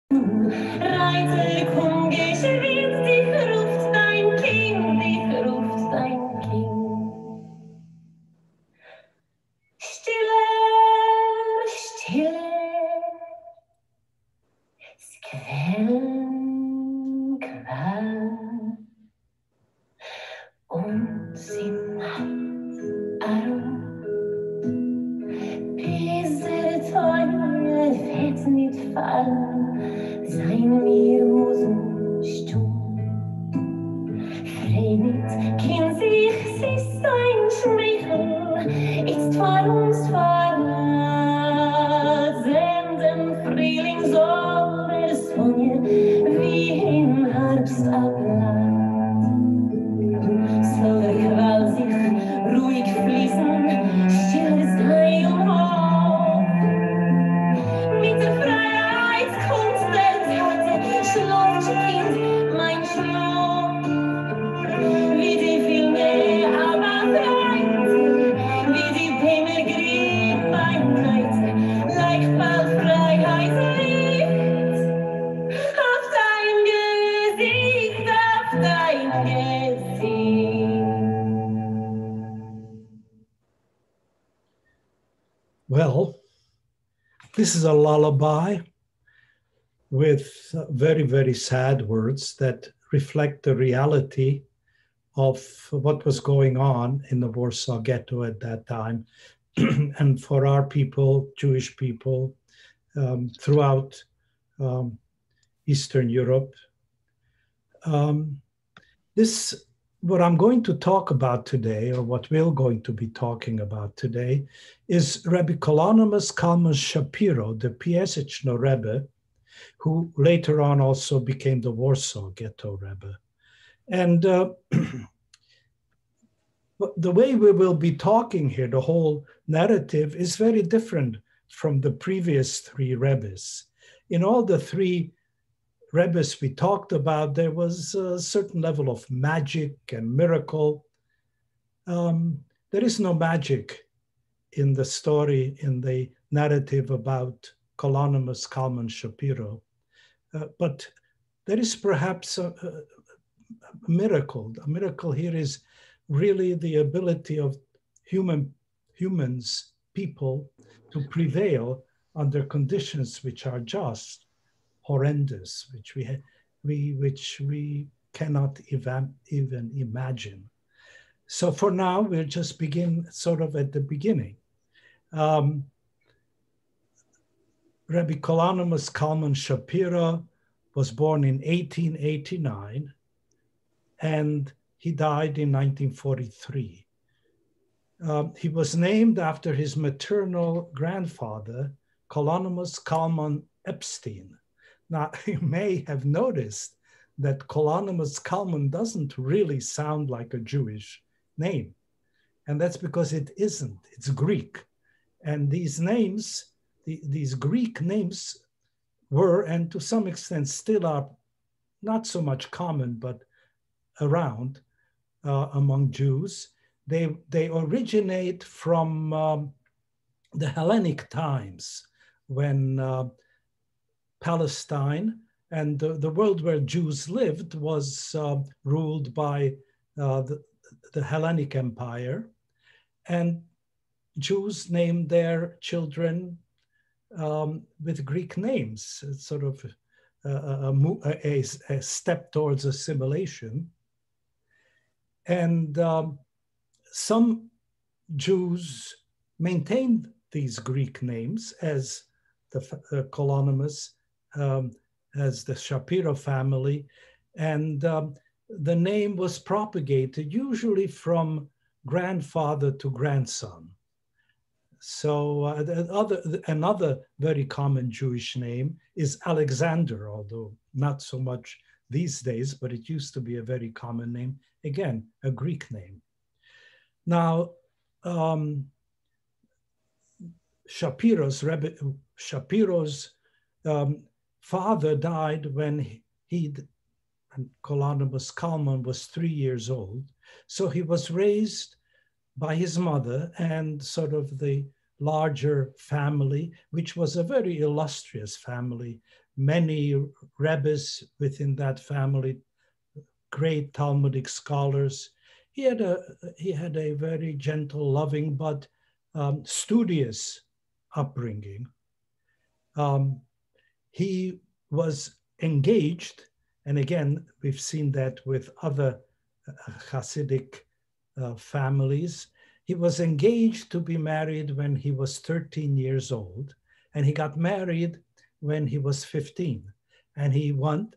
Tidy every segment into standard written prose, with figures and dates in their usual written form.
Reiter, komm geschwind, dich ruft dein King, dich ruft dein King. Stille, stille, Quellen, Quell, und sie macht Arum. Diese Träume wird nicht fallen, sein mir Musen stumm. Frenit, kind sich, sie ist ein Schmeichel, ist vor uns senden Frühling soll der Sonne wie im Herbst abladen. Soll der Quell sich ruhig fließen, still sein und hoch. Mit der Freiheit kommt der Tate, schlaft Kind, mein Schlaf. Wie die Filme, aber breit, wie die Bäume grün bei Nacht, Leichball Freiheit liegt. Auf dein Gesicht, auf dein Gesicht. Well, this is a lullaby with very, very sad words that reflect the reality of what was going on in the Warsaw Ghetto at that time. And for our people, Jewish people, throughout Eastern Europe. What I'm going to talk about today, or what we're going to be talking about today, is Rebbe Kalonymus Kalman Shapiro, the Piaseczno Rebbe, who later on also became the Warsaw Ghetto Rebbe. And the way we will be talking here, the whole narrative, is very different from the previous three Rebbes. In all the three Rebbes we talked about, there was a certain level of magic and miracle. There is no magic in the story, in the narrative about Kalonymus Kalman Shapiro. But there is perhaps a miracle. A miracle here is really the ability of humans, people, to prevail under conditions which are just, horrendous, which we cannot even imagine. So for now, we'll just begin sort of at the beginning. Rabbi Kalonymus Kalman Shapiro was born in 1889, and he died in 1943. He was named after his maternal grandfather, Kalonymus Kalman Epstein. Now, you may have noticed that Kalonymus Kalman doesn't really sound like a Jewish name. And that's because it isn't, it's Greek. And these names, these Greek names were, and to some extent still are, not so much common, but around among Jews. They originate from the Hellenic times, when Palestine and the world where Jews lived was ruled by the Hellenic Empire, and Jews named their children with Greek names. It's sort of a step towards assimilation. And some Jews maintained these Greek names, as the Kalonymus, as the Shapiro family, and the name was propagated usually from grandfather to grandson. So another very common Jewish name is Alexander, although not so much these days, but it used to be a very common name. Again, a Greek name. Now, Shapiro's father died when Kalonymus Kalman was 3 years old. So he was raised by his mother and sort of the larger family, which was a very illustrious family. many rebbes within that family, great Talmudic scholars. He had a very gentle, loving, but studious upbringing. Um, he was engaged, and again, we've seen that with other Hasidic families. He was engaged to be married when he was 13 years old, and he got married when he was 15. And he went,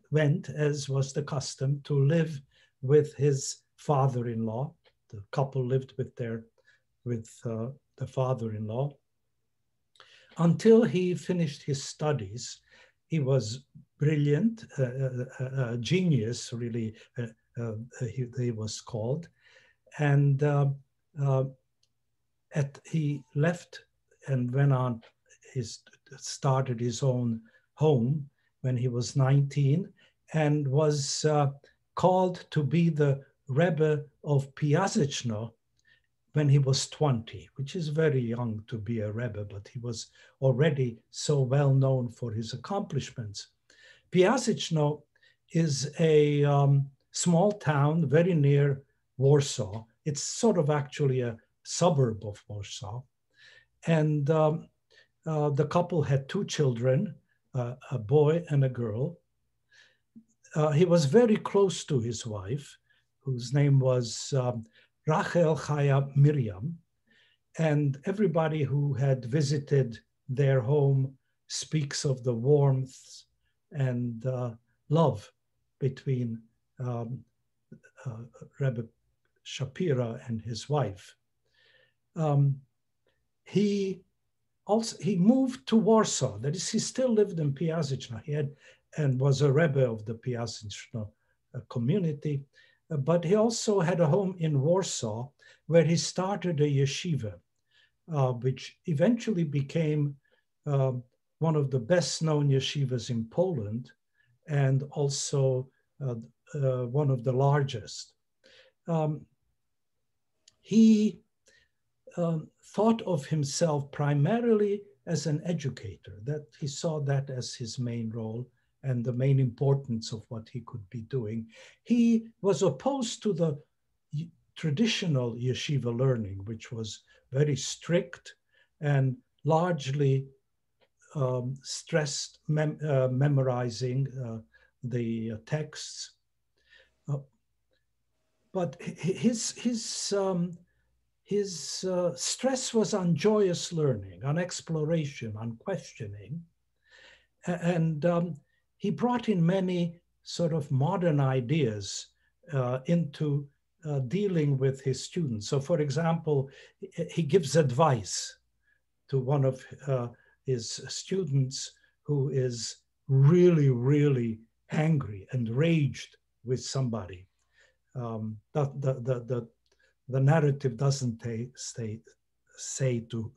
as was the custom, to live with his father-in-law. The couple lived with the father-in-law until he finished his studies. He was brilliant, genius, really, he was called. And he left and went on, started his own home when he was 19 and was called to be the Rebbe of Piaseczno when he was 20, which is very young to be a Rebbe, but he was already so well known for his accomplishments. Piaseczno is a small town very near Warsaw. It's sort of actually a suburb of Warsaw. And the couple had two children, a boy and a girl. He was very close to his wife, whose name was Rachel Chaya Miriam. And everybody who had visited their home speaks of the warmth and love between Rebbe Shapira and his wife. He moved to Warsaw. That is, he still lived in Piaseczno. He had and was a Rebbe of the Piaseczno community, but he also had a home in Warsaw where he started a yeshiva, which eventually became one of the best known yeshivas in Poland and also one of the largest. He thought of himself primarily as an educator, that he saw that as his main role and the main importance of what he could be doing. He was opposed to the traditional yeshiva learning, which was very strict and largely stressed memorizing the texts. But his stress was on joyous learning, on exploration, on questioning. And he brought in many sort of modern ideas into dealing with his students. So, for example, he gives advice to one of his students who is really, really angry and raged with somebody. The narrative doesn't say to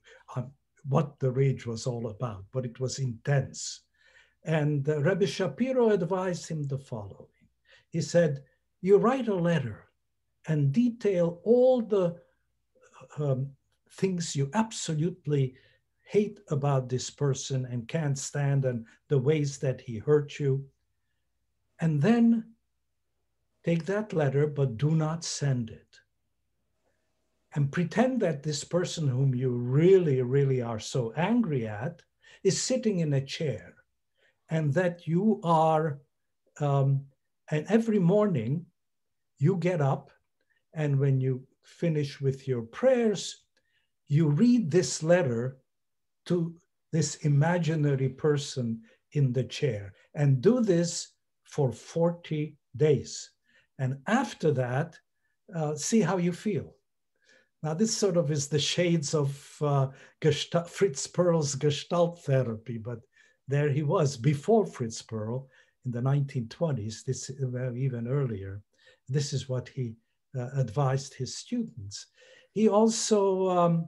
what the rage was all about, but it was intense. And Rabbi Shapiro advised him the following. He said, you write a letter and detail all the things you absolutely hate about this person and can't stand and the ways that he hurt you. And then take that letter, but do not send it. And pretend that this person whom you really, really are so angry at is sitting in a chair, and that you are, and every morning you get up, and when you finish with your prayers, you read this letter to this imaginary person in the chair, and do this for 40 days. And after that, see how you feel. Now, this sort of is the shades of Fritz Perl's Gestalt therapy, but there he was before Fritz Perl in the 1920s, this even earlier. This is what he advised his students. He also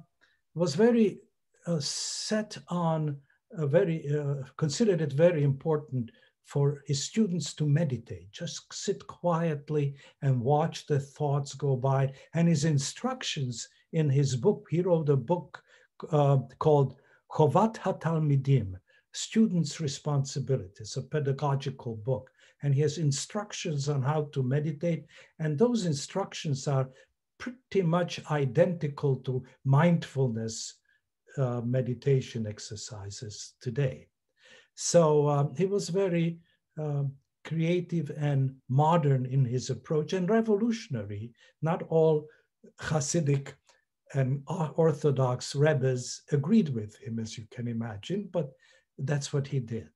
was very set on, considered it very important for his students to meditate, just sit quietly and watch the thoughts go by. And his instructions in his book, he wrote a book called Chovat HaTalmidim, students' responsibilities, a pedagogical book. And he has instructions on how to meditate. And those instructions are pretty much identical to mindfulness meditation exercises today. So he was very creative and modern in his approach and revolutionary. Not all Hasidic and Orthodox rebbes agreed with him, as you can imagine, but that's what he did.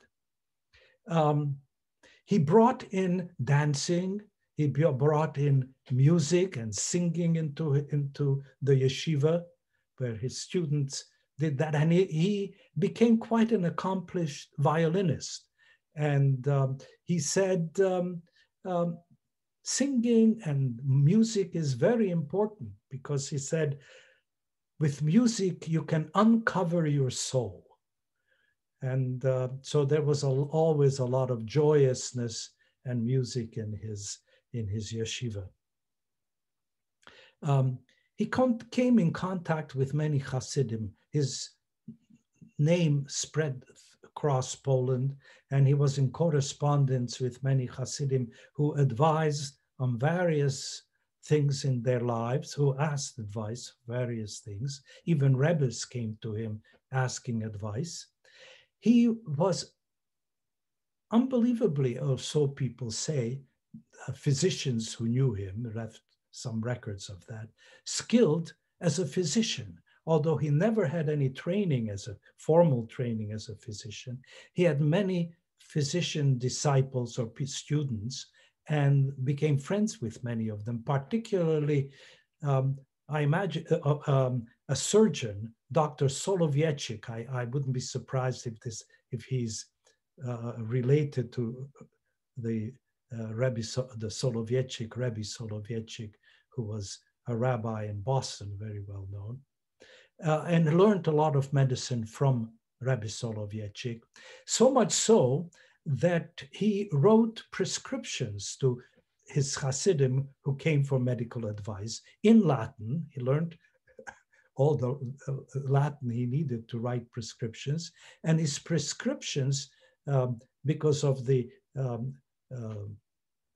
He brought in dancing, he brought in music and singing into the yeshiva, where his students did that. And he became quite an accomplished violinist. And he said, singing and music is very important, because he said, with music, you can uncover your soul. And so there was always a lot of joyousness and music in his yeshiva. He came in contact with many Hasidim. His name spread across Poland, and he was in correspondence with many Hasidim who advised on various things in their lives, who asked advice, various things. Even rebbes came to him asking advice. He was unbelievably, or so people say, physicians who knew him left some records of that, skilled as a physician. Although he never had any training formal training as a physician, he had many physician disciples or students and became friends with many of them, particularly, I imagine, a surgeon, Dr. Soloveitchik. I wouldn't be surprised if he's related to the Rebbe Soloveitchik, who was a rabbi in Boston, very well known, and learned a lot of medicine from Rebbe Soloveitchik. So much so that he wrote prescriptions to his Hasidim who came for medical advice in Latin. He learned all the Latin he needed to write prescriptions, and his prescriptions, because of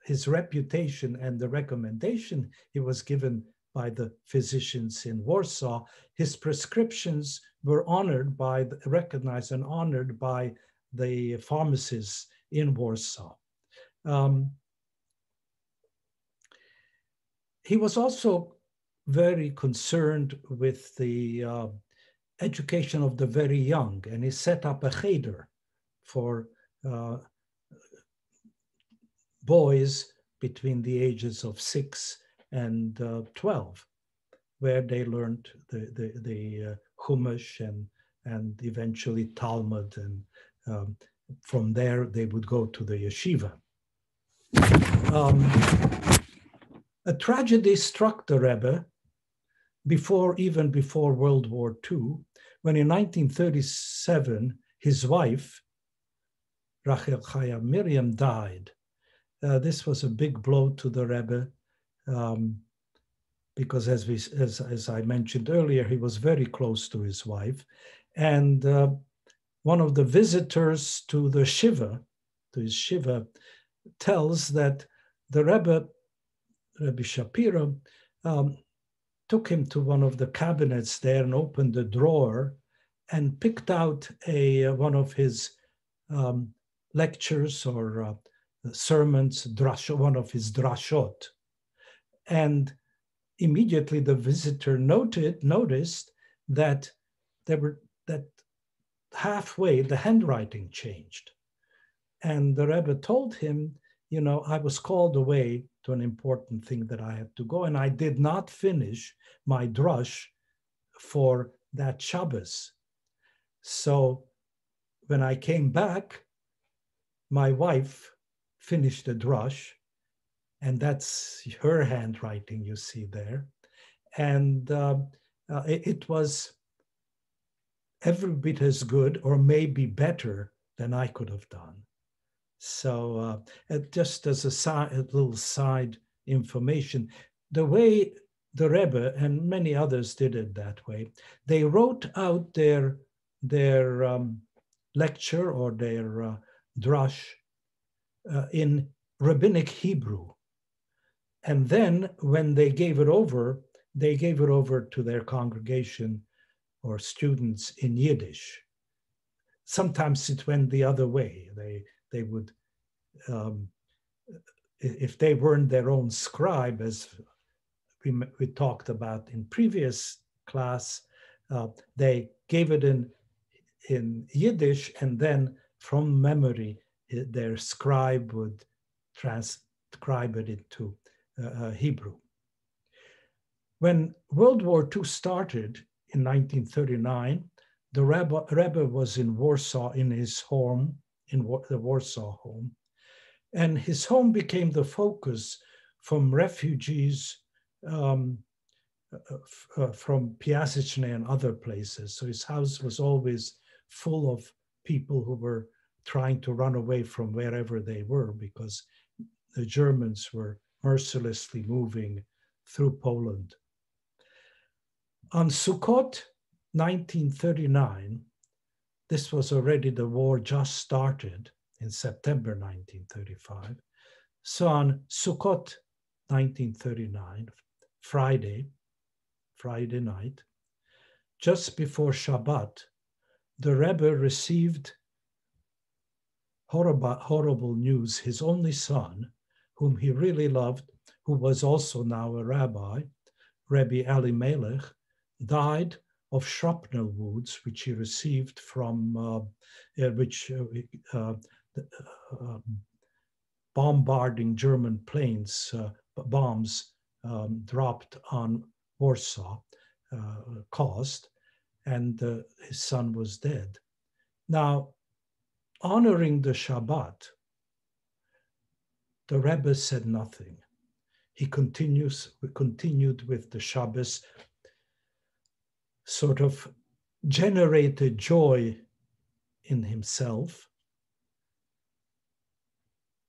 his reputation and the recommendation he was given by the physicians in Warsaw, his prescriptions were recognized and honored by the pharmacists in Warsaw. He was also very concerned with the education of the very young, and he set up a cheder for boys between the ages of 6 and 12, where they learned the Chumash and eventually Talmud, and from there they would go to the yeshiva. A tragedy struck the Rebbe even before World War II, when in 1937 his wife, Rachel Chaya Miriam, died. This was a big blow to the Rebbe, because as I mentioned earlier, he was very close to his wife. And one of the visitors to his shiva, tells that the Rebbe Shapiro, took him to one of the cabinets there and opened a drawer and picked out one of his lectures or sermons, one of his drashot. And immediately the visitor noticed that that halfway the handwriting changed. And the Rebbe told him, I was called away to an important thing that I had to go, and I did not finish my drush for that Shabbos. So when I came back, my wife finished the drush, and that's her handwriting you see there. And it was every bit as good, or maybe better, than I could have done. So just as a little side information, the way the Rebbe and many others did it that way, they wrote out their lecture or their drush in rabbinic Hebrew. And then when they gave it over to their congregation or students in Yiddish. Sometimes it went the other way. They would, if they weren't their own scribe, as we talked about in previous class, they gave it in Yiddish, and then from memory, their scribe would transcribe it into Hebrew. When World War II started in 1939, the Rebbe was in Warsaw in his home, in the Warsaw home, and his home became the focus from refugees from Piaseczny and other places. So his house was always full of people who were trying to run away from wherever they were because the Germans were mercilessly moving through Poland. On Sukkot 1939, this was already, the war just started in September 1935. So on Sukkot 1939, Friday night, just before Shabbat, the Rebbe received horrible news. His only son, whom he really loved, who was also now a rabbi, Rebbe Elimelech, died of shrapnel wounds, which he received from bombarding German planes, bombs dropped on Warsaw caused, and his son was dead. Now, honoring the Shabbat, the Rebbe said nothing. He continued with the Shabbos, sort of generated joy in himself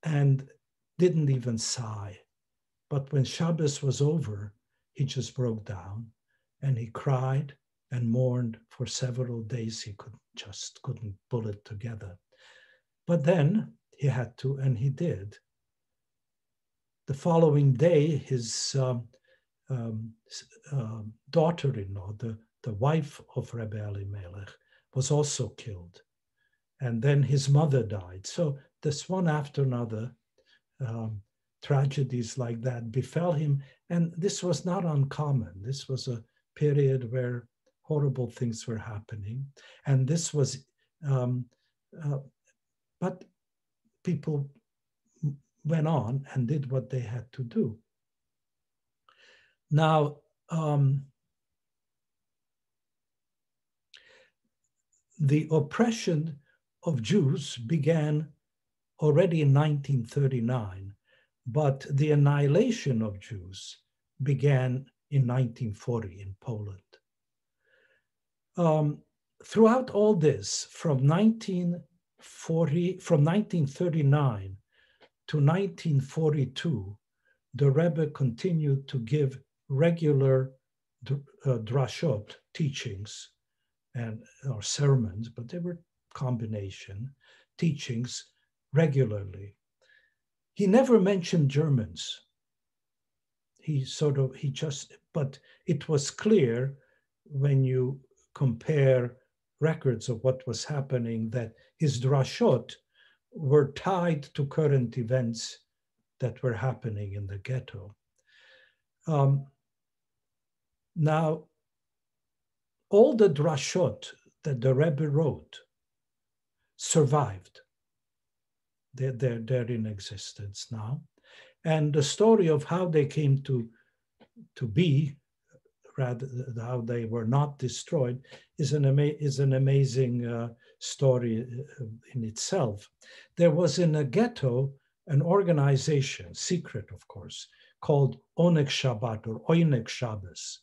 and didn't even sigh. But when Shabbos was over, he just broke down and he cried and mourned for several days. He couldn't pull it together. But then he had to, and he did. The following day, his daughter-in-law, the wife of Rebbe Elimelech, was also killed. And then his mother died. So this one after another, tragedies like that befell him. And this was not uncommon. This was a period where horrible things were happening. And this was, but people went on and did what they had to do. Now, the oppression of Jews began already in 1939, but the annihilation of Jews began in 1940 in Poland. Throughout all this, from 1939 to 1942, the Rebbe continued to give regular drashot teachings or sermons, but they were combination teachings regularly. He never mentioned Germans. But it was clear when you compare records of what was happening that his drashot were tied to current events that were happening in the ghetto. Now, all the drashot that the Rebbe wrote survived. They're in existence now. And the story of how they came to be, rather how they were not destroyed, is an amazing story in itself. There was in a ghetto an organization, secret of course, called Onek Shabbat or Oinek Shabbos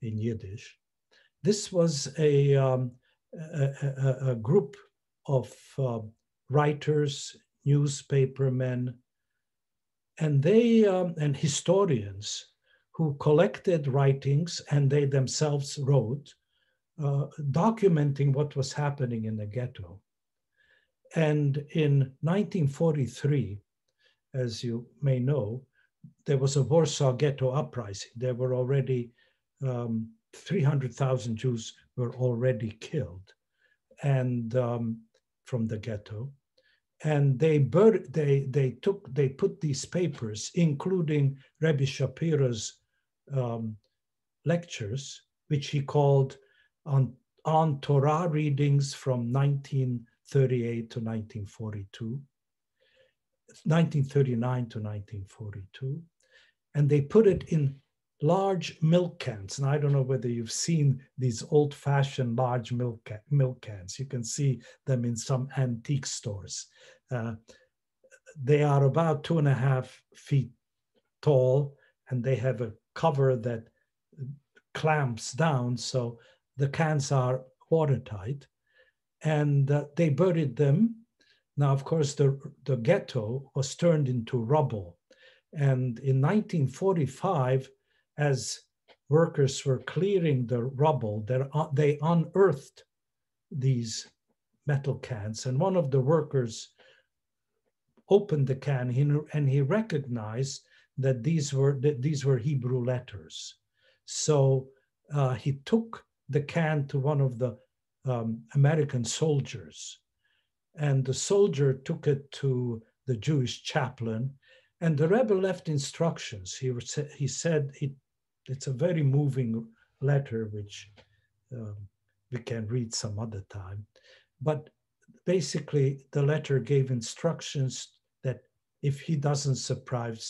in Yiddish. This was a group of writers, newspapermen, and and historians who collected writings, and they themselves wrote, documenting what was happening in the ghetto. And in 1943, as you may know, there was a Warsaw Ghetto uprising. There were already 300,000 Jews were already killed, and from the ghetto. And they put these papers, including Rebbe Shapiro's lectures, which he called on Torah readings from 1938 to 1942, 1939 to 1942. And they put it in large milk cans. And I don't know whether you've seen these old-fashioned large milk cans. You can see them in some antique stores. They are about 2.5 feet tall, and they have a cover that clamps down, so the cans are watertight. And they buried them. Now, of course, the ghetto was turned into rubble. And in 1945, as workers were clearing the rubble, they unearthed these metal cans. And one of the workers opened the can and he recognized that these were Hebrew letters. So he took the can to one of the American soldiers, and the soldier took it to the Jewish chaplain, and the Rebbe left instructions. He said it's a very moving letter, which we can read some other time. But basically, the letter gave instructions that if he doesn't survive,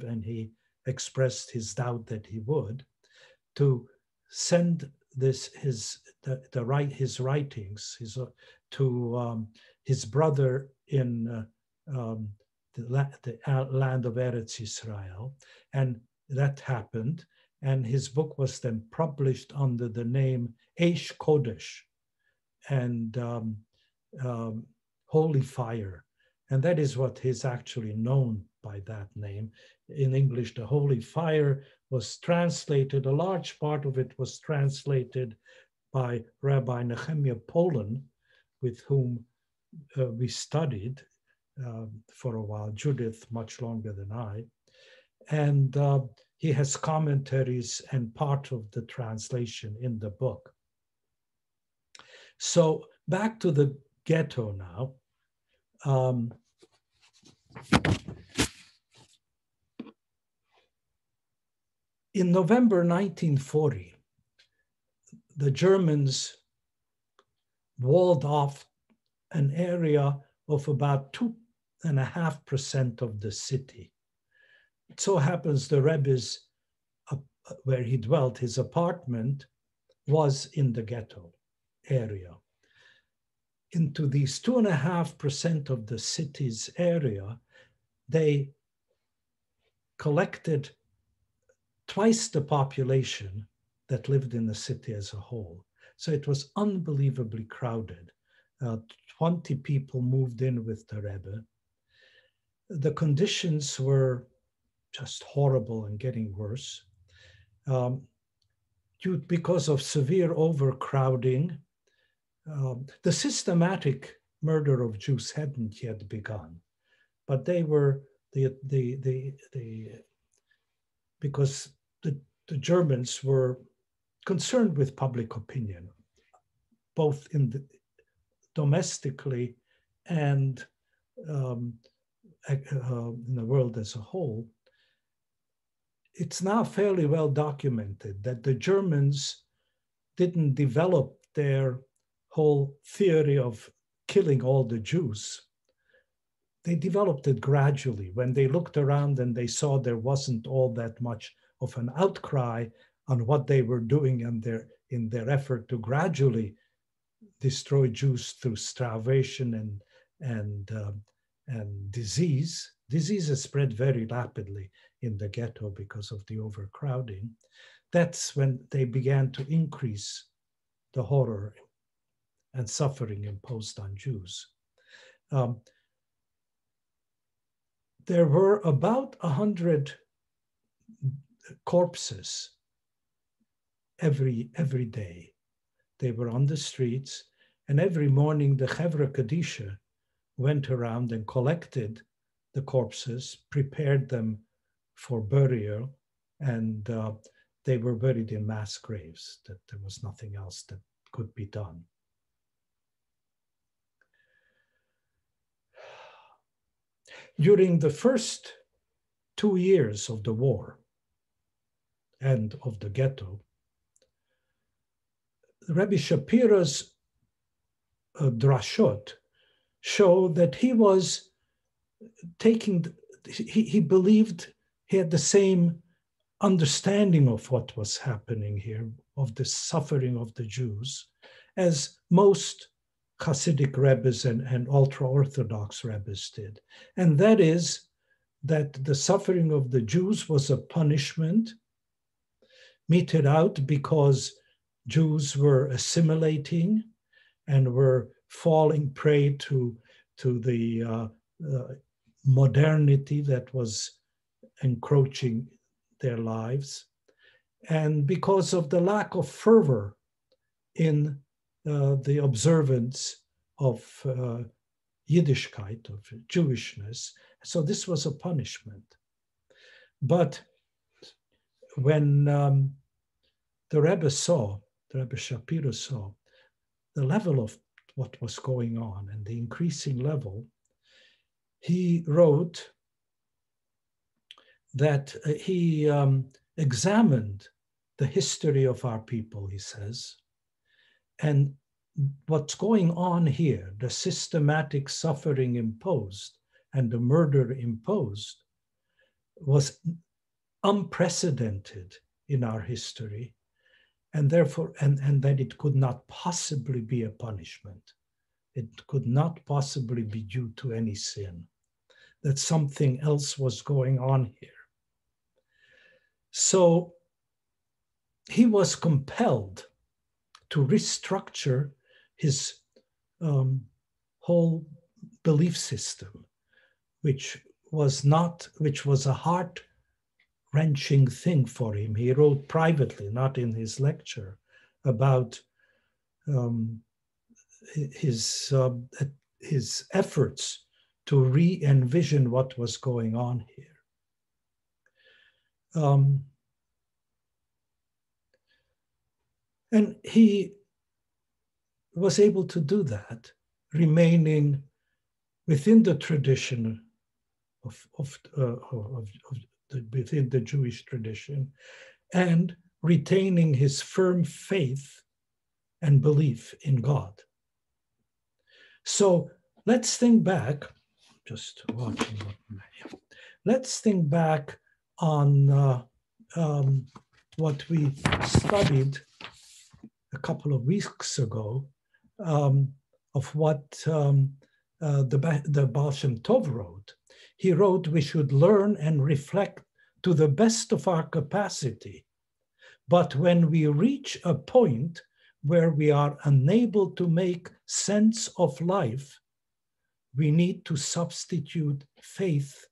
and he expressed his doubt that he would, to send his writings to his brother in the land of Eretz Israel, and that happened. And his book was then published under the name Eish Kodesh, and Holy Fire. And that is what is actually known by that name. In English, the Holy Fire was translated, a large part of it was translated by Rabbi Nehemiah Poland, with whom we studied for a while, Judith much longer than I. And he has commentaries and part of the translation in the book. So back to the ghetto now. In November 1940, the Germans walled off an area of about 2.5% of the city. It so happens the Rebbe's, where he dwelt, his apartment was in the ghetto area. Into these 2.5% of the city's area, they collected twice the population that lived in the city as a whole. So it was unbelievably crowded. 20 people moved in with the Rebbe. The conditions were just horrible and getting worse. Because of severe overcrowding, the systematic murder of Jews hadn't yet begun, but they were because the Germans were concerned with public opinion, both domestically and in the world as a whole. It's now fairly well documented that the Germans didn't develop their whole theory of killing all the Jews. They developed it gradually. When they looked around and they saw there wasn't all that much of an outcry on what they were doing in their effort to gradually destroy Jews through starvation and disease. Diseases spread very rapidly in the ghetto because of the overcrowding. That's when they began to increase the horror and suffering imposed on Jews. There were about 100 corpses every day. They were on the streets, And every morning the Chevra Kadisha went around and collected the corpses, prepared them for burial, and they were buried in mass graves, that there was nothing else that could be done. During the first 2 years of the war and of the ghetto, Rabbi Shapiro's drashot show that he was taking, he believed he had the same understanding of what was happening here, of the suffering of the Jews, as most Hasidic Rebbes and ultra-Orthodox Rebbes did. And that is that the suffering of the Jews was a punishment meted out because Jews were assimilating and were falling prey to the modernity that was encroaching their lives, and because of the lack of fervor in the observance of Yiddishkeit, of Jewishness. So this was a punishment. But when the Rebbe Shapiro saw the level of what was going on and the increasing level, he wrote that he examined the history of our people, he says, and what's going on here, the systematic suffering imposed and the murder imposed, was unprecedented in our history, and therefore, and that it could not possibly be a punishment. It could not possibly be due to any sin, that something else was going on here. So he was compelled to restructure his whole belief system, which was a heart-wrenching thing for him. He wrote privately, not in his lecture, about his efforts to re-envision what was going on here. And he was able to do that, remaining within the tradition within the Jewish tradition, and retaining his firm faith and belief in God. So let's think back, just watching. Let's think back on what we studied a couple of weeks ago, of what the Baal Shem Tov wrote. He wrote, we should learn and reflect to the best of our capacity. But when we reach a point where we are unable to make sense of life, we need to substitute faith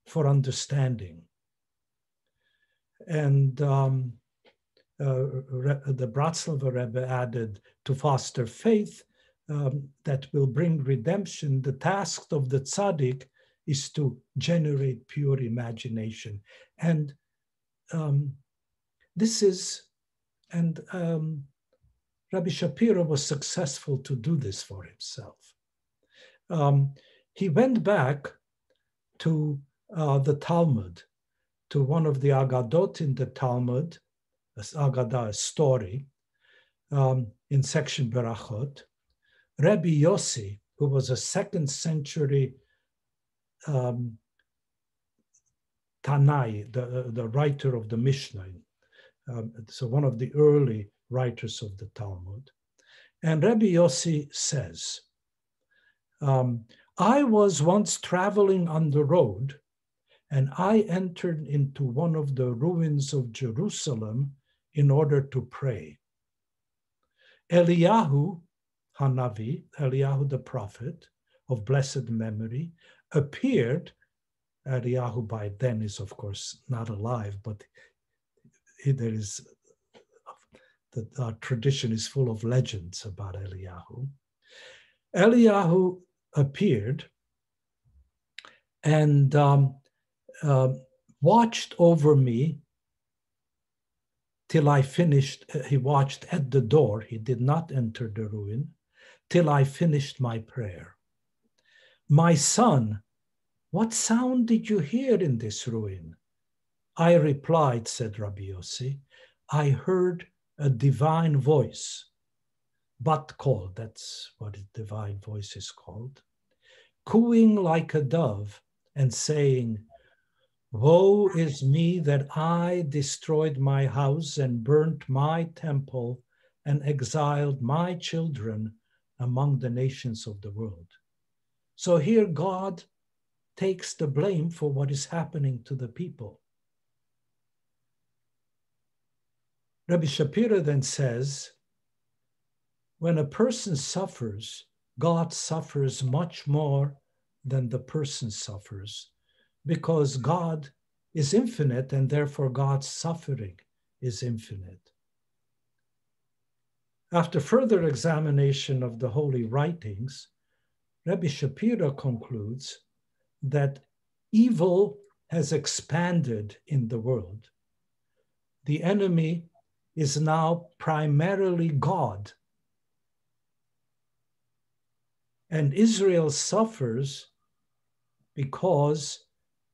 for understanding. And the Bratslava Rebbe added, to foster faith that will bring redemption, the task of the tzaddik is to generate pure imagination. And Rabbi Shapiro was successful to do this for himself. He went back to the Talmud, to one of the Agadot in the Talmud, Agadah, a story, in section Berachot. Rabbi Yossi, who was a 2nd century Tanai, the writer of the Mishnah, so one of the early writers of the Talmud. And Rabbi Yossi says, I was once traveling on the road, and I entered into one of the ruins of Jerusalem in order to pray. Eliyahu Hanavi, Eliyahu the prophet of blessed memory, appeared. Eliyahu by then is, of course, not alive, but there is the tradition is full of legends about Eliyahu. Eliyahu appeared and watched over me till I finished. He watched at the door. He did not enter the ruin till I finished my prayer. My son, what sound did you hear in this ruin? I replied, said Rabbi Yossi, I heard a divine voice, bat kol, that's what a divine voice is called, cooing like a dove and saying, woe is me that I destroyed my house and burnt my temple and exiled my children among the nations of the world. So here God takes the blame for what is happening to the people. Rabbi Shapiro then says, when a person suffers, God suffers much more than the person suffers, because God is infinite and therefore God's suffering is infinite. After further examination of the holy writings, Rabbi Shapiro concludes that evil has expanded in the world. The enemy is now primarily God. And Israel suffers because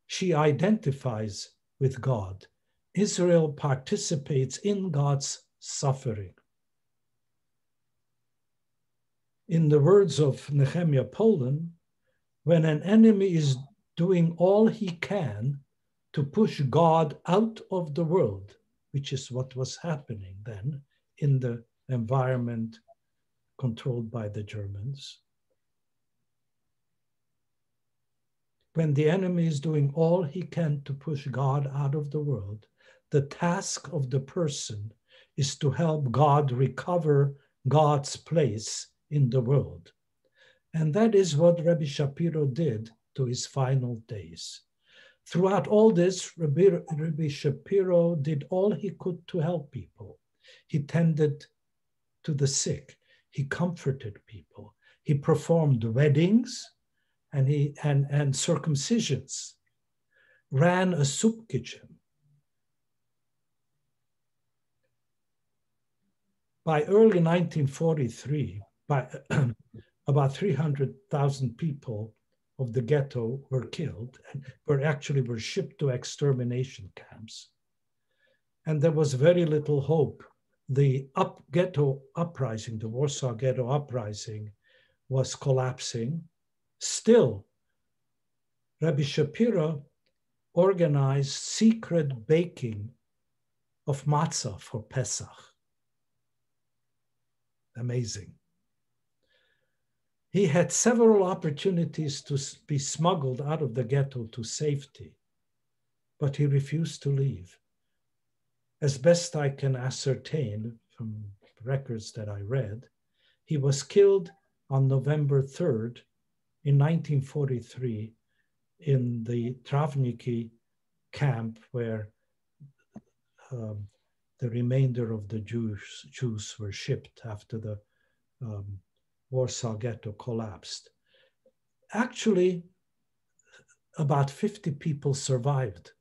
she identifies with God. Israel participates in God's suffering. In the words of Nehemiah Poland, when an enemy is doing all he can to push God out of the world, which is what was happening then in the environment controlled by the Germans. When the enemy is doing all he can to push God out of the world, the task of the person is to help God recover God's place in the world. And that is what Rabbi Shapiro did to his final days. Throughout all this, Rabbi Shapiro did all he could to help people. He tended to the sick. He comforted people. He performed weddings and circumcisions, ran a soup kitchen. By early 1943, about 300,000 people of the ghetto were killed and were shipped to extermination camps. And there was very little hope. The ghetto uprising, the Warsaw Ghetto uprising, was collapsing. Still, Rabbi Shapiro organized secret baking of matzah for Pesach. Amazing. He had several opportunities to be smuggled out of the ghetto to safety, but he refused to leave. As best I can ascertain from records that I read, he was killed on November 3rd in 1943 in the Travniki camp where the remainder of the Jews were shipped after the Warsaw Ghetto collapsed. Actually, about 50 people survived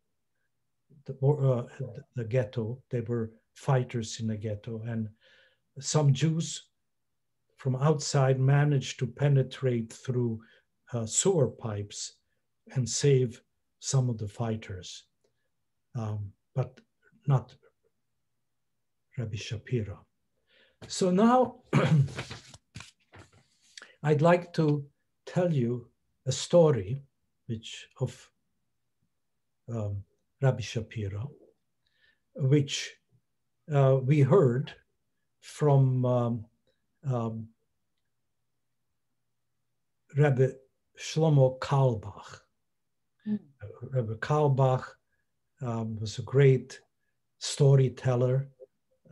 the ghetto. They were fighters in the ghetto, and some Jews from outside managed to penetrate through sewer pipes and save some of the fighters, but not Rabbi Shapiro. So now I'd like to tell you a story of Rabbi Shapiro, which we heard from Rabbi Shlomo Carlebach. Rabbi Carlebach was a great storyteller,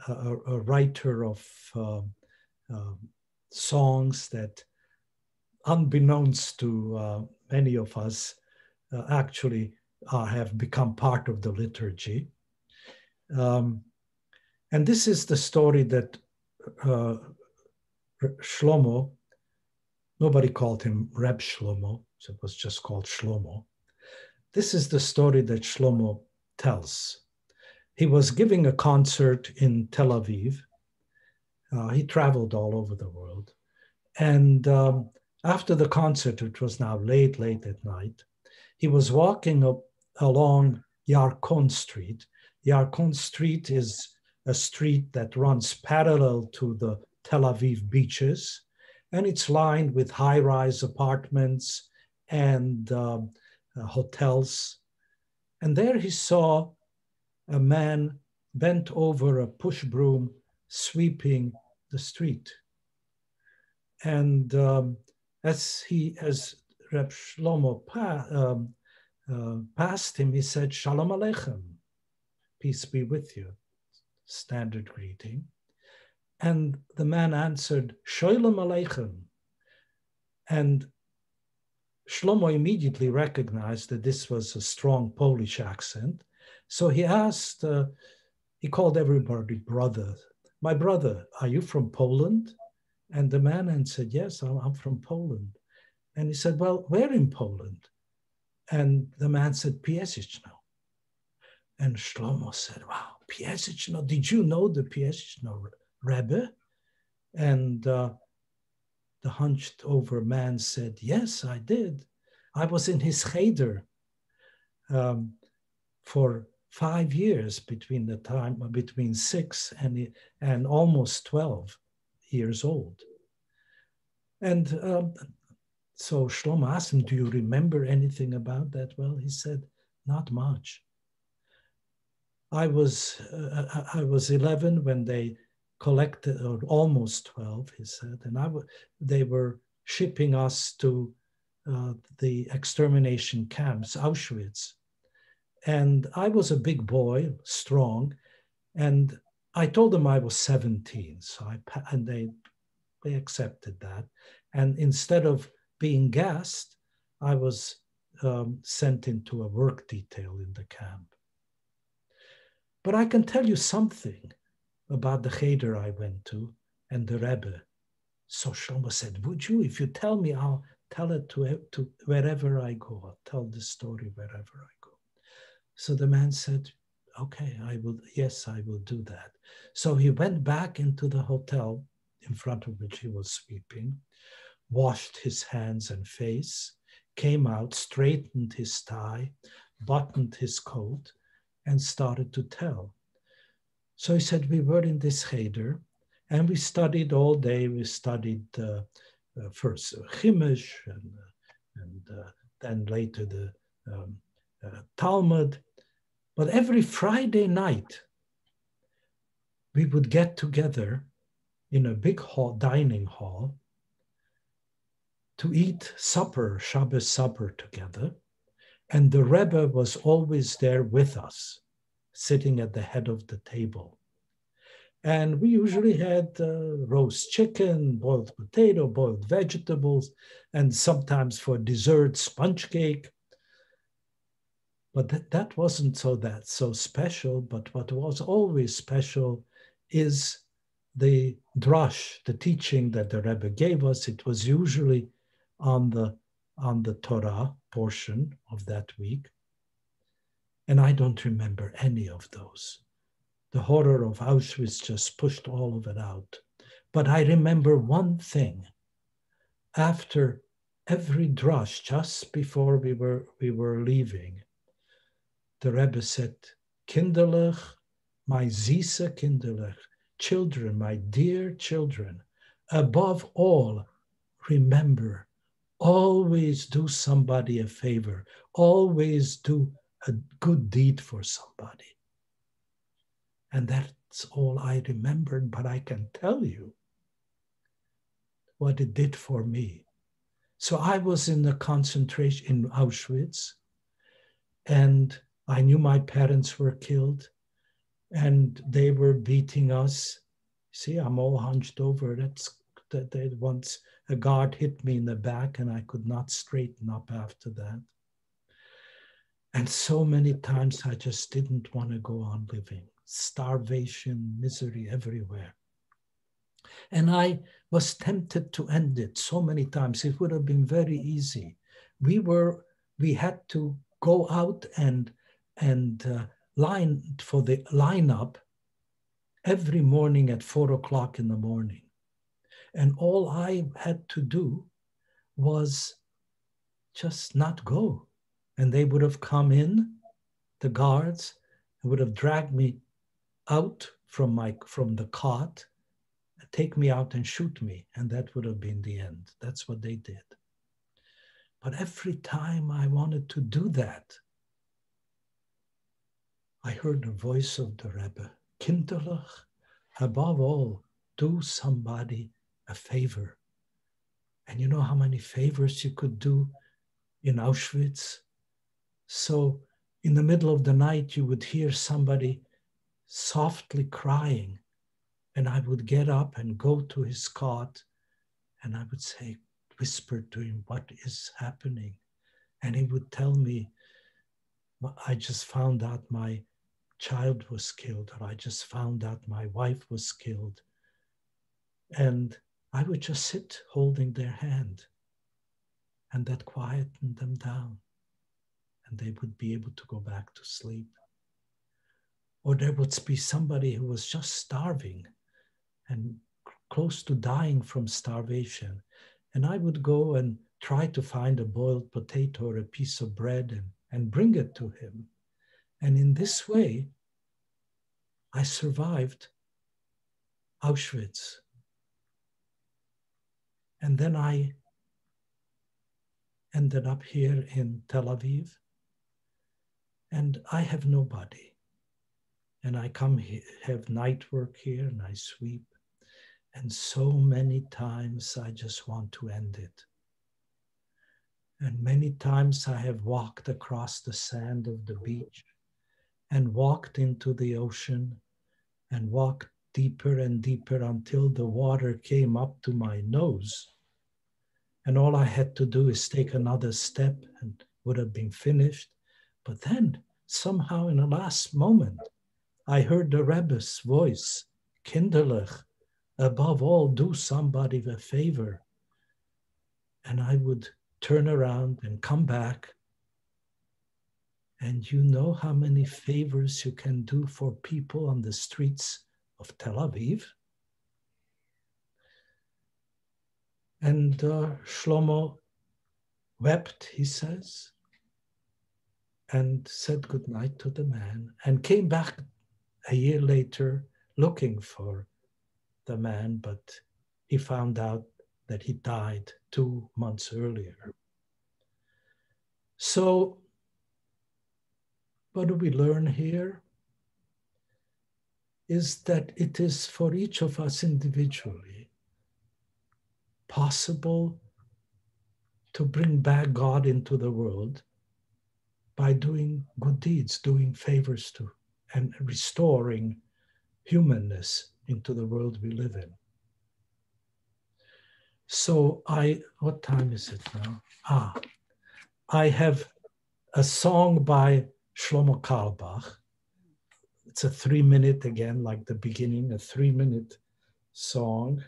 a writer of songs that, unbeknownst to many of us, actually have become part of the liturgy. And And this is the story that Shlomo, nobody called him Reb Shlomo, so it was just called Shlomo. This is the story that Shlomo tells. He was giving a concert in Tel Aviv. He traveled all over the world. And after the concert, it was now late at night, he was walking up along Yarkon Street. Yarkon Street is a street that runs parallel to the Tel Aviv beaches, and it's lined with high-rise apartments and hotels. And there he saw a man bent over a push broom sweeping the street. And as Reb Shlomo passed him, he said, "Shalom Aleichem," peace be with you, standard greeting. And the man answered, "Shalom Aleichem." And Shlomo immediately recognized that this was a strong Polish accent. So he asked, he called everybody brother. "My brother, are you from Poland?" And the man answered, "Yes, I'm from Poland." And he said, "Well, where in Poland?" And the man said, "Piesichno." And Shlomo said, "Wow, Piesichno, did you know the Piesichno Rebbe?" And the hunched over man said, "Yes, I did. I was in his cheder for 5 years between 6 and almost 12 years old." And so Shlomo asked him, "Do you remember anything about that?" Well, he said, "Not much. I was 11 when they collected, or almost 12, he said, and they were shipping us to the extermination camps, Auschwitz. And I was a big boy, strong, and I told them I was 17, and they accepted that. And instead of being gassed, I was sent into a work detail in the camp. But I can tell you something about the cheder I went to and the Rebbe. So Shlomo said, "Would you? If you tell me, I'll tell it to wherever I go. I'll tell this story wherever I go." So the man said, "Okay, I will do that." So he went back into the hotel in front of which he was sweeping, washed his hands and face, came out, straightened his tie, buttoned his coat, and started to tell. So he said, "We were in this cheder, and we studied all day. We studied first Chumash, and then later the Talmud. But every Friday night, we would get together in a big dining hall, to eat supper, Shabbos supper together. And the Rebbe was always there with us, sitting at the head of the table. And we usually had roast chicken, boiled potato, boiled vegetables, and sometimes for dessert, sponge cake. But that wasn't so special. But what was always special is the drush, the teaching that the Rebbe gave us. It was usually on the Torah portion of that week. And I don't remember any of those. The horror of Auschwitz just pushed all of it out. But I remember one thing. After every drush, just before we were leaving, the Rebbe said, "Kinderlich, my süße Kinderlich, children, my dear children, above all, remember, always do somebody a favor, always do a good deed for somebody." And that's all I remembered, but I can tell you what it did for me. So I was in the concentration in Auschwitz, and I knew my parents were killed, and they were beating us. See, I'm all hunched over. Once a guard hit me in the back, and I could not straighten up after that. And so many times I just didn't want to go on living. starvation, misery everywhere. And I was tempted to end it so many times. It would have been very easy. We had to go out and line for the lineup every morning at 4 o'clock in the morning. And all I had to do was just not go. And they would have come in, the guards, and would have dragged me out from the cot, take me out and shoot me. And that would have been the end. That's what they did. But every time I wanted to do that, I heard the voice of the Rebbe, Kinderlich, above all, do somebody a favor. And you know how many favors you could do in Auschwitz? So in the middle of the night, you would hear somebody softly crying, and I would get up and go to his cot, and I would say, whisper to him, what is happening? And he would tell me, I just found out my child was killed, or I just found out my wife was killed. And I would just sit holding their hand, and that quietened them down, and they would be able to go back to sleep. Or there would be somebody who was just starving and close to dying from starvation. And I would go and try to find a boiled potato or a piece of bread and bring it to him. And in this way, I survived Auschwitz. And then I ended up here in Tel Aviv. And I have nobody. And I come here, have night work here, and I sweep. And so many times I just want to end it. And many times I have walked across the sand of the beach and walked into the ocean and walked deeper and deeper until the water came up to my nose. And all I had to do is take another step and would have been finished. But then somehow in the last moment, I heard the Rebbe's voice, Kinderlich, above all, do somebody a favor. And I would turn around and come back. And you know how many favors you can do for people on the streets of Tel Aviv? And Shlomo wept, he says, and said goodnight to the man, and came back a year later looking for the man, but he found out that he died 2 months earlier. So what do we learn here? Is that it is for each of us individually possible to bring back God into the world by doing good deeds, doing favors to, and restoring humanness into the world we live in. So what time is it now? I have a song by Shlomo Carlebach. It's a 3-minute, again, like the beginning, a 3-minute song.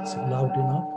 Is it loud enough?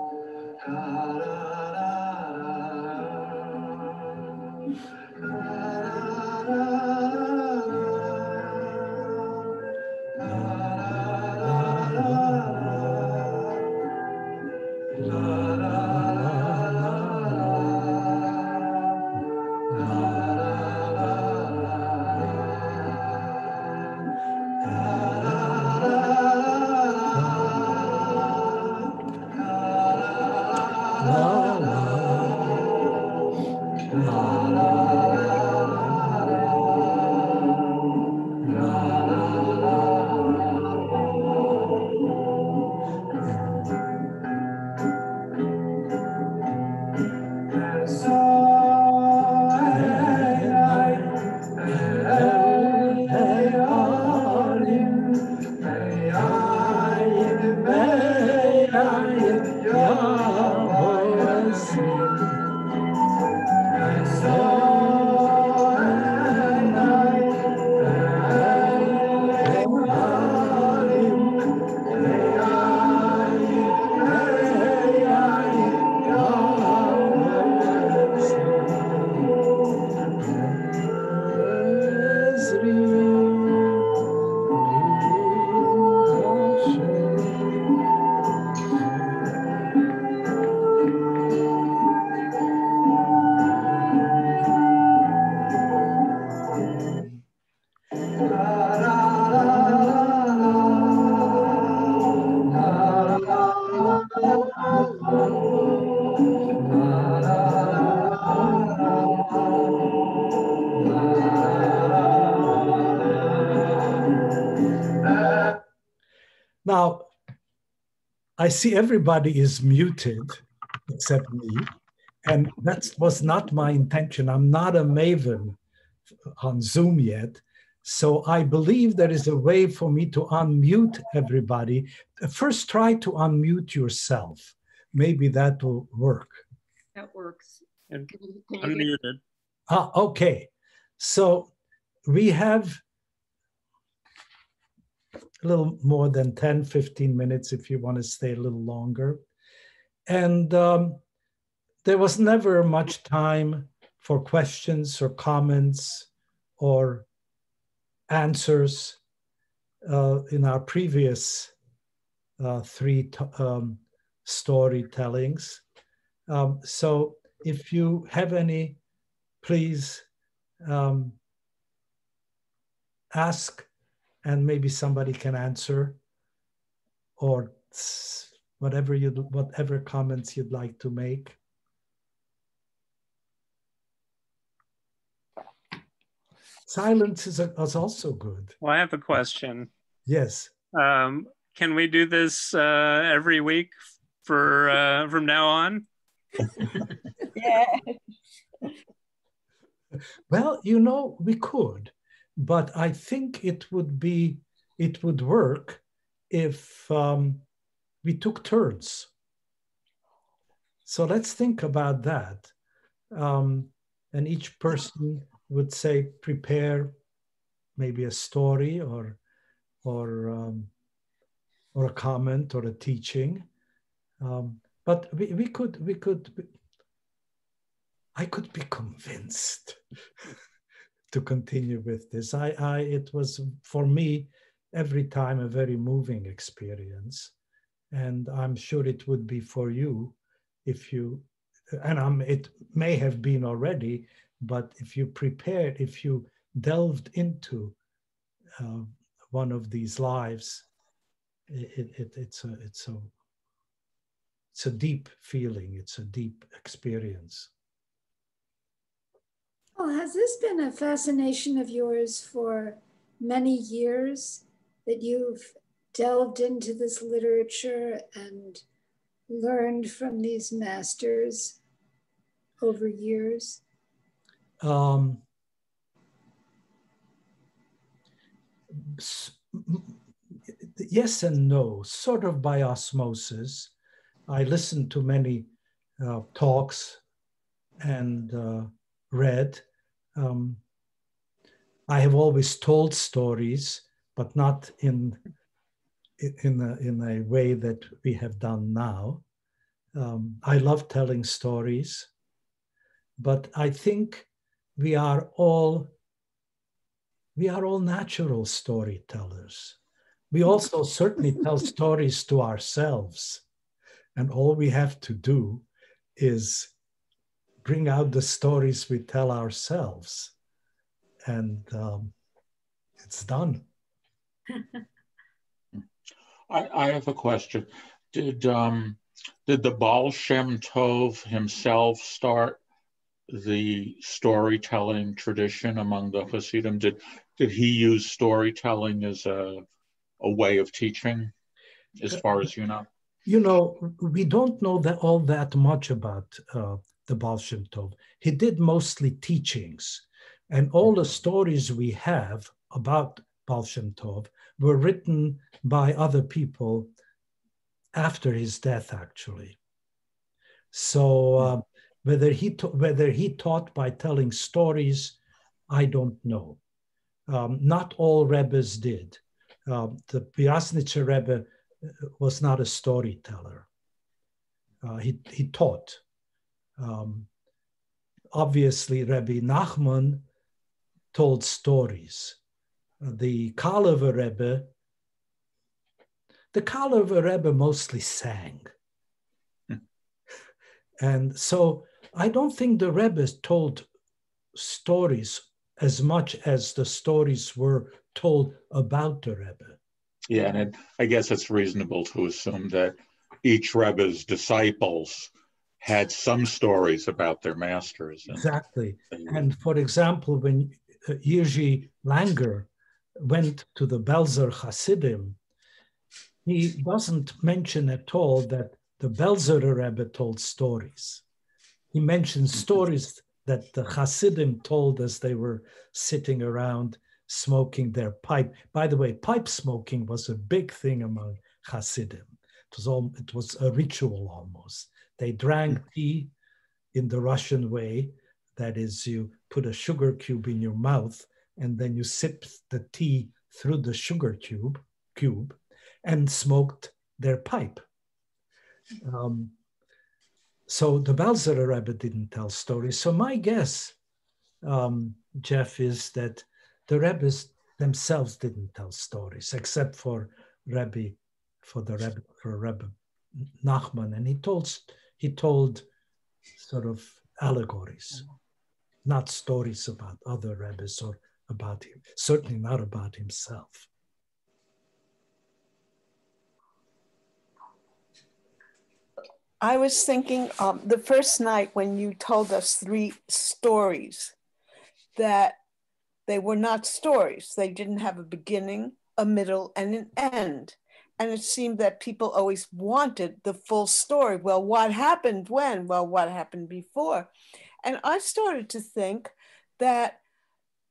Now, I see everybody is muted except me, and that was not my intention. I'm not a maven on Zoom yet. So I believe there is a way for me to unmute everybody. First, try to unmute yourself. Maybe that will work. That works. And Can you hear? unmuted. Okay. So we have a little more than 10, 15 minutes if you want to stay a little longer. And there was never much time for questions or comments or answers in our previous three storytellings. So if you have any, please ask, and maybe somebody can answer, or whatever comments you'd like to make. Silence is also good. Well, I have a question. Yes. Can we do this every week for from now on? Yeah. Well, we could, but I think it would work if we took turns. So let's think about that. And each person would say, prepare maybe a story or a comment or a teaching. But I could be convinced to continue with this. It was, for me, every time a very moving experience. And I'm sure it would be for you if you, and it may have been already, but if you prepared, if you delved into one of these lives, it's a deep feeling, it's a deep experience. Well, has this been a fascination of yours for many years, that you've delved into this literature and learned from these masters over years? Yes and no, sort of by osmosis. I listened to many talks and read. I have always told stories, but not in a way that we have done now. I love telling stories, but I think we are all natural storytellers. We also certainly tell stories to ourselves, and all we have to do is bring out the stories we tell ourselves, and it's done. I have a question. Did the Baal Shem Tov himself start the storytelling tradition among the Hasidim? Did he use storytelling as a way of teaching, as far as you know? We don't know all that much about the Baal Shem Tov. He did mostly teachings, and all the stories we have about Baal Shem Tov were written by other people after his death, actually. So whether he taught by telling stories, I don't know. Not all Rebbes did. The Piasnitzer Rebbe was not a storyteller. He taught. Obviously, Rabbi Nachman told stories. The Kalever Rebbe mostly sang. And so I don't think the Rebbes told stories as much as the stories were told about the Rebbe. Yeah, and I guess it's reasonable to assume that each Rebbe's disciples had some stories about their masters. Exactly. And for example, when Jiří Langer went to the Belzer Hasidim, he doesn't mention at all that the Belzer Rebbe told stories. He mentions stories that the Hasidim told as they were sitting around smoking their pipe. By the way, pipe smoking was a big thing among Hasidim. It was a ritual almost. They drank tea in the Russian way. That is, you put a sugar cube in your mouth and then you sip the tea through the sugar cube and smoked their pipe. So the Belzer Rebbe didn't tell stories. So my guess, Jeff, is that the Rebbes themselves didn't tell stories, except for Rebbe Nachman, and he told sort of allegories, not stories about other Rebbes or about him, certainly not about himself. I was thinking the first night when you told us 3 stories, that they were not stories. They didn't have a beginning, a middle, and an end. And it seemed that people always wanted the full story. Well, what happened when? Well, what happened before? And I started to think that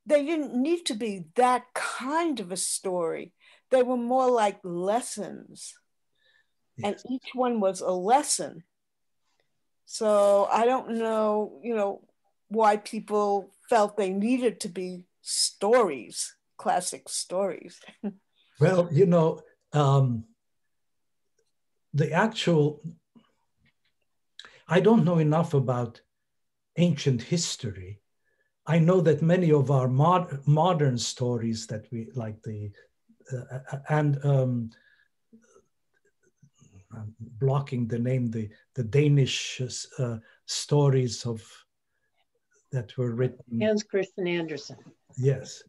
they didn't need to be that kind of a story. They were more like lessons. Yes. And each one was a lesson. So I don't know, why people felt they needed to be stories, classic stories. Well, I don't know enough about ancient history. I know that many of our modern stories that we like I'm blocking the name, the Danish stories that were written. Hans Christian Andersen. Yes.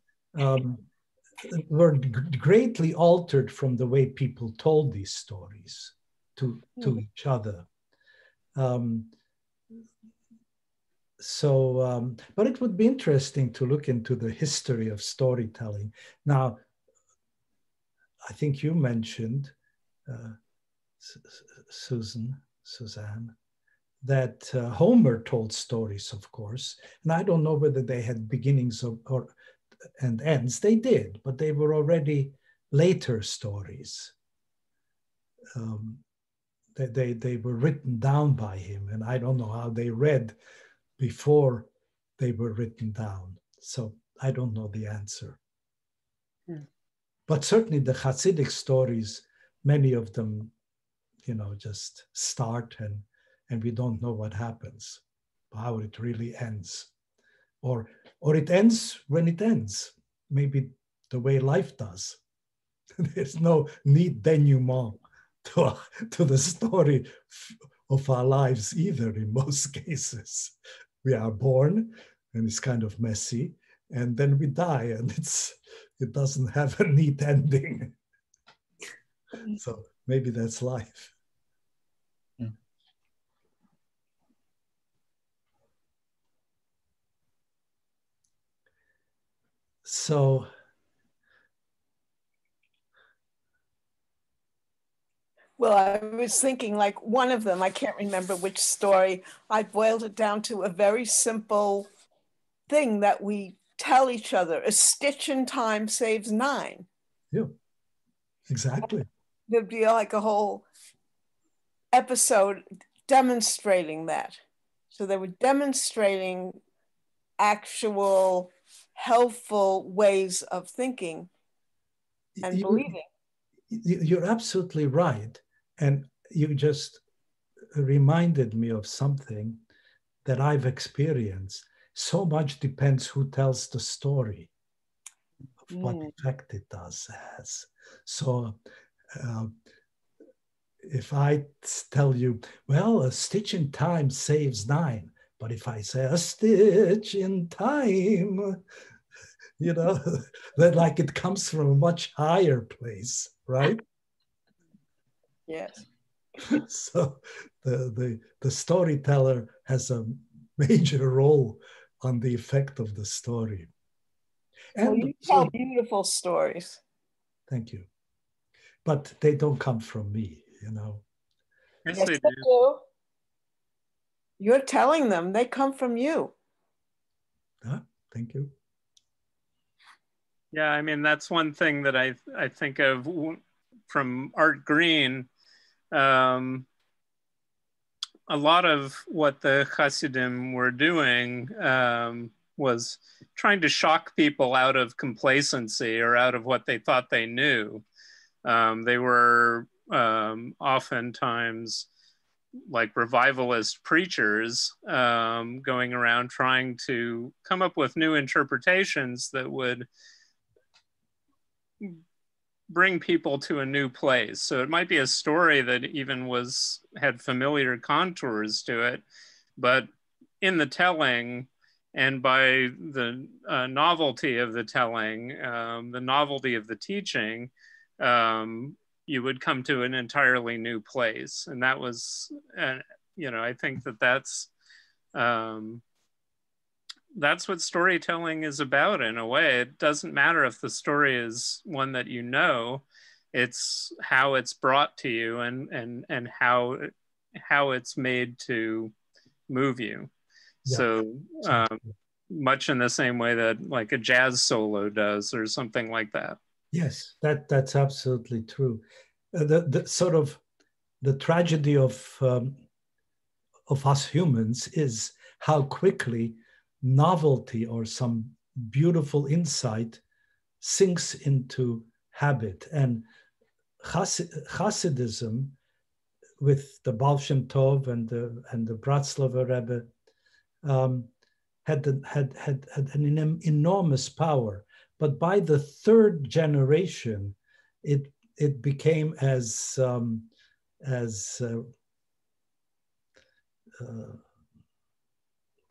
Were greatly altered from the way people told these stories to each other. But it would be interesting to look into the history of storytelling. Now, I think you mentioned, Suzanne, that Homer told stories, of course, and I don't know whether they had beginnings and ends. They did, but they were already later stories. They were written down by him, and I don't know how they read before they were written down. So I don't know the answer. But certainly the Chaisidic stories, many of them, just start and we don't know what happens, how it really ends. Or it ends when it ends, maybe the way life does. There's no neat denouement to the story of our lives either in most cases. We are born and it's kind of messy, and then we die and it doesn't have a neat ending. So maybe that's life. So well, I was thinking like one of them, I can't remember which story, I boiled it down to a very simple thing that we tell each other: a stitch in time saves 9. Yeah, exactly. There'd be like a whole episode demonstrating that. So they were demonstrating actual helpful ways of thinking and believing. You're absolutely right. And you just reminded me of something that I've experienced. So much depends who tells the story, of what effect it has. So if I tell you, well, a stitch in time saves 9, but if I say a stitch in time, that like it comes from a much higher place, right? Yes. So the storyteller has a major role on the effect of the story. And well, you tell beautiful stories. Thank you. but they don't come from me, you know. Yes, Yes, they they do. do. You're telling them they come from you. Thank you. Yeah, I mean, that's one thing that I think of from Art Green. A lot of what the Hasidim were doing was trying to shock people out of complacency or out of what they thought they knew. They were oftentimes like revivalist preachers going around trying to come up with new interpretations that would bring people to a new place. So it might be a story that even had familiar contours to it, but in the telling and by the novelty of the telling, the novelty of the teaching, you would come to an entirely new place. And that was, I think that's what storytelling is about in a way. It doesn't matter if the story is one that you know, it's how it's brought to you and how it's made to move you. Yeah. So much in the same way that like a jazz solo does or something like that. Yes, that's absolutely true. The sort of the tragedy of us humans is how quickly novelty or some beautiful insight sinks into habit. And Hasidism, with the Baal Shem Tov and the Bratslaver Rebbe, had an enormous power. But by the third generation, it became as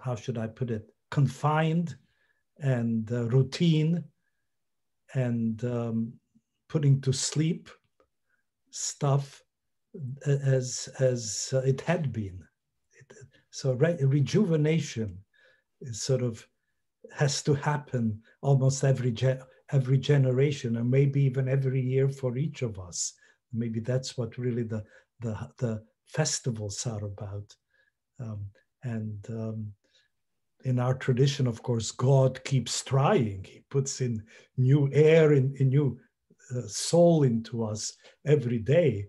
how should I put it, confined and routine and putting to sleep stuff as it had been. So rejuvenation is sort of has to happen almost every generation, and maybe even every year for each of us. Maybe that's what really the festivals are about. In our tradition, of course, God keeps trying. He puts in new air, in new soul into us every day,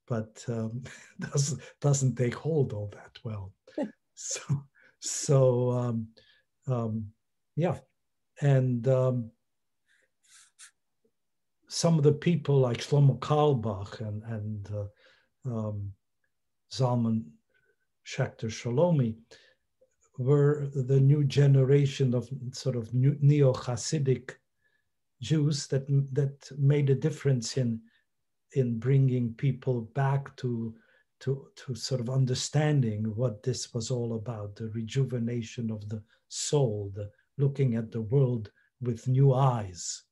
but doesn't take hold all that well. Yeah, and some of the people like Shlomo Carlebach and Zalman Schachter Shalomi were the new generation of sort of neo-Hasidic Jews that made a difference in bringing people back to sort of understanding what this was all about, the rejuvenation of the soul, the looking at the world with new eyes.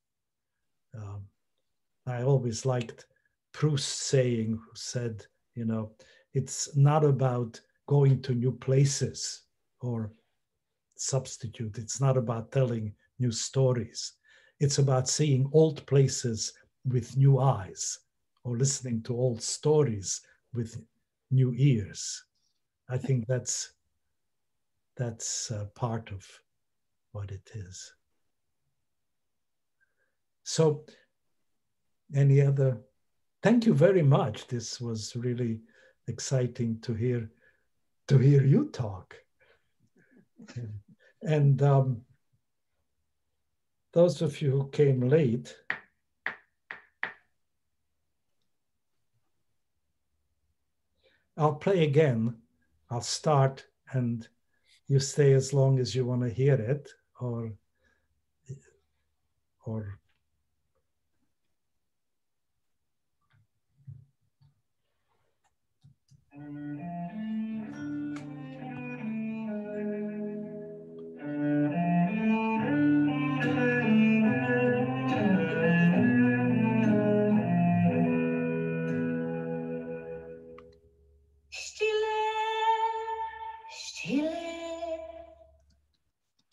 I always liked Proust's saying, who said, it's not about going to new places or substitute. It's not about telling new stories. It's about seeing old places with new eyes or listening to old stories with new ears. I think that's part of what it is. So any other? Thank you very much. This was really exciting to hear you talk. And those of you who came late, I'll play again. I'll start and you stay as long as you want to hear it, or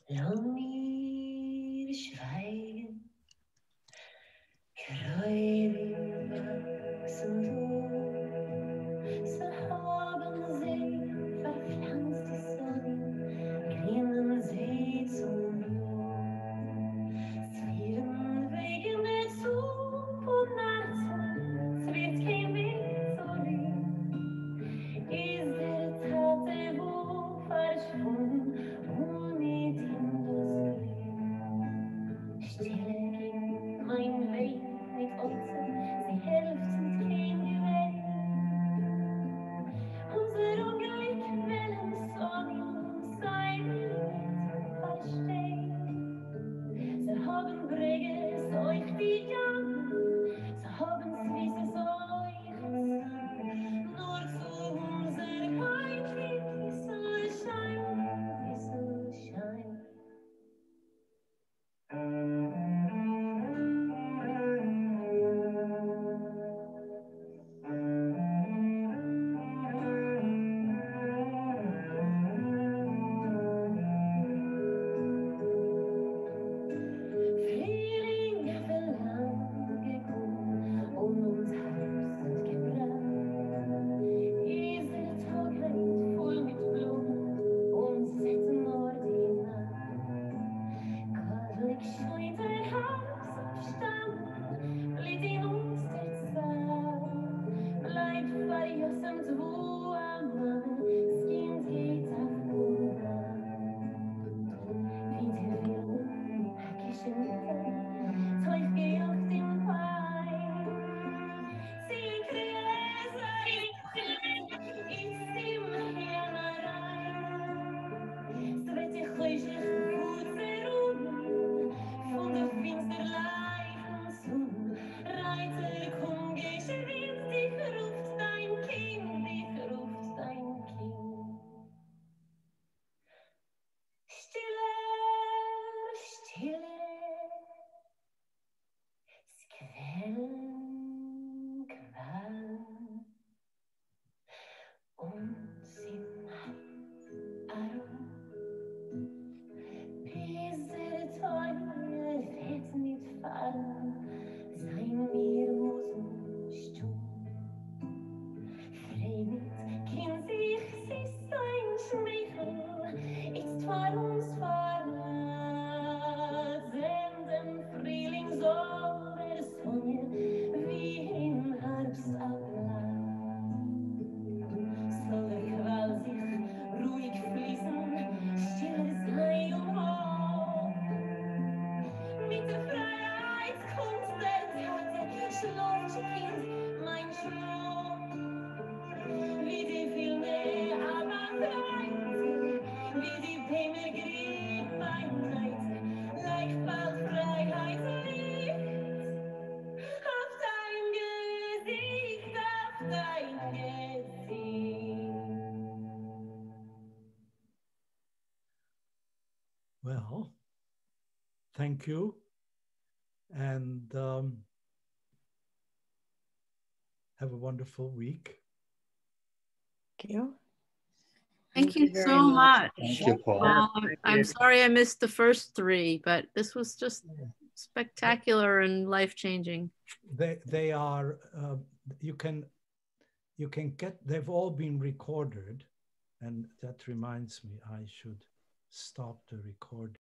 Lang wir schweigen haben Breges euch die Jan, so haben Süßes euch nur zu unser Peinlich Wieselschein. Frühling är för länge kom och uns Haus gebrannt. Is det tagit full mit blom und sett Nord i natt. Kallig scheint der Haus abstand, blit in uns der Zeit. Bleibt verjossen två Mann, skint geht auf undan. Fint hur vill hackischen Toich gejocht im Wein. Sie kräser ist im Hirnerein. Stret ich euch gut verruhen von der Finsterleichen zu. Reiter, komm, geh schwind, dich ruft dein Kind, dich ruft dein Kind. Stille, stille, Quellen, Qualm und sin Arum. Diese Teure wird nicht fallen, sein mir muss stumm. Fremd, kind sich, sie ist ein Schmeichel, ist vor uns senden Frühling soll der Sonne wie in Herbstabland. Soll der Qual sich ruhig fließen, stiller sei und hoch. Mit der Freiheit kommt der Tag, schlaft Kind, mein Schlaf. Wie die Filme aber freit, wie die Bäume grün beim leicht bald Freiheit liegt. Auf dein Gesicht, auf dein Gesicht. Well, thank you. And have a wonderful week. Thank you. Thank you very so much. Thank you, Paul. I'm sorry I missed the first three, but this was just spectacular and life-changing. They are, you can get, they've all been recorded. And that reminds me, I should stop the recording.